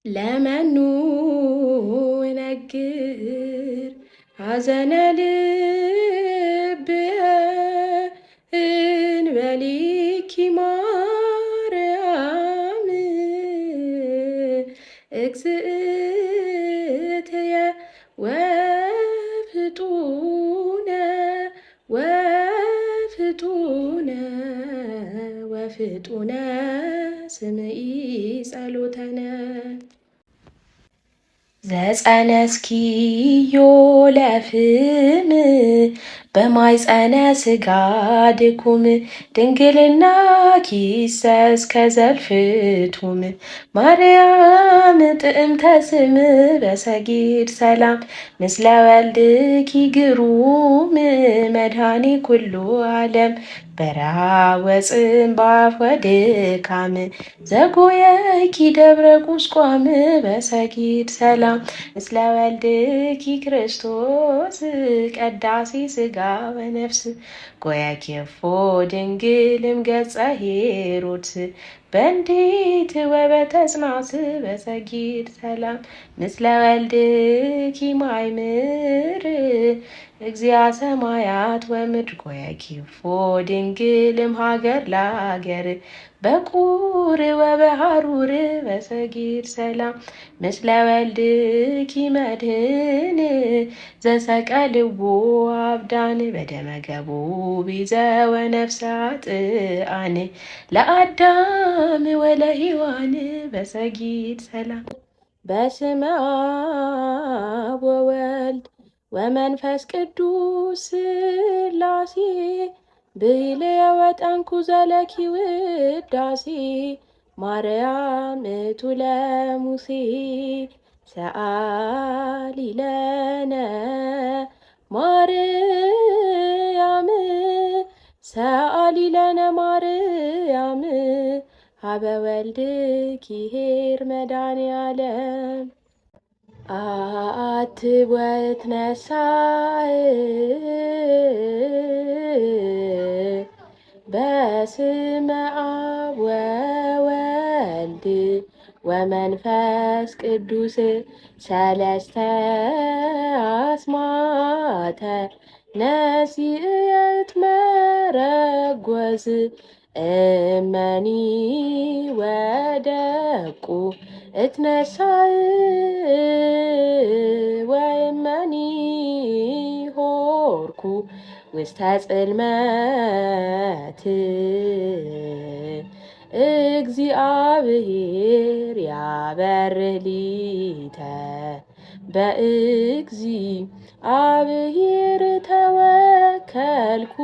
ለመኑ ነግር ሐዘነ ልብየ እንበሊኪ ማርያም እግዝእትየ ወፍጡነ ወፍጡነ ስምዒ ጸሎተነ ዘጸነስኪዮ ለፍም በማይጸነ ሥጋ ድኩም ድንግልና ኪሰስ ከዘልፍቱም ማርያም ጥዕምተ ስም በሰጊድ ሰላም ምስለ ወልድኪ ግሩም መድኃኒ ኩሉ ዓለም በረሃ ወፅም በአፍ ወድካም ዘጎየኪ ደብረ ቁስቋም በሰጊድ ሰላም ምስለ ወልድኪ ክርስቶስ ቀዳሲ ሥጋ ወነፍስ ጎየኪፎ ድንግልም ገጸ ሄሮድስ በእንዲት ወበተጽናስ በሰጊድ ሰላም ምስለ ወልድኪ ማእምር እግዚአ ሰማያት ወምድር ጎየኪፎ ድንግልም ሀገር ለሀገር በቁር ወበሃሩር በሰጊድ ሰላም ምስለ ወልድኪ መድህን ዘሰቀልዎ አብዳን በደመገቡ ቢዘ ወነፍሳጥአን ለአዳም ወለሔዋን በሰጊድ ሰላም በስመ አብ ወወልድ ወመንፈስ ቅዱስ ሥላሴ ብኢልየ ወጠንኩ ዘለኪ ውዳሴ ማርያም እቱ ለሙሴ ሰአሊ ለነ ማርያም ሰአሊ ለነ ማርያም ሀበ ወልድኪ ኄር መድኃኔዓለም አትብ ወትነሣእ በስመ አብ ወወልድ ወመንፈስ ቅዱስ ሰለስተ አስማተ ነሲእየት መረጐዝ እመኒ ወደቁ እትነሣእ ወእመኒ ሆርኩ ውስተ ጽልመት እግዚአብሔር ያበርህ ሊተ በእግዚአብሔር ተወከልኩ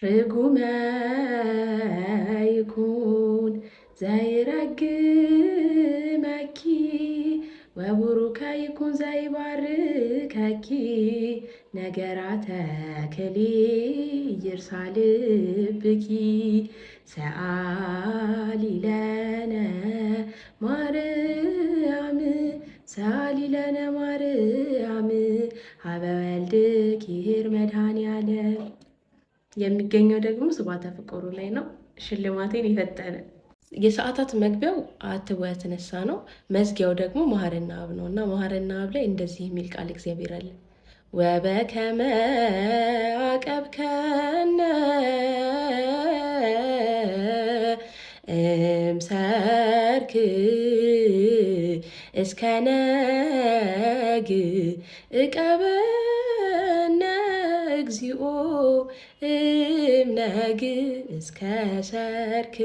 ርጉመ ይኩን ዘይረግመኪ ወቡሩከ ይኩን ዘይባርከኪ ነገራተ ክልኤ ይርሳልብኪ ሰአሊ ለነ ማርያም ሰአሊ ለነ ማርያም ሀበ ወልድኪ ኄር መድኃኔዓለም። የሚገኘው ደግሞ ስብሐተ ፍቁሩ ላይ ነው። ሽልማቴን የፈጠነ የሰዓታት መግቢያው አትብ ወትነሣ ነው። መዝጊያው ደግሞ መሐረነ አብ ነው እና መሐረነ አብ ላይ እንደዚህ የሚል ቃል እግዚአብሔር አለ። ወበከመ አቀብከነ እምሰርክ እስከ ነግ እቀበነ እግዚኦ እምነግ እስከ ሰርክ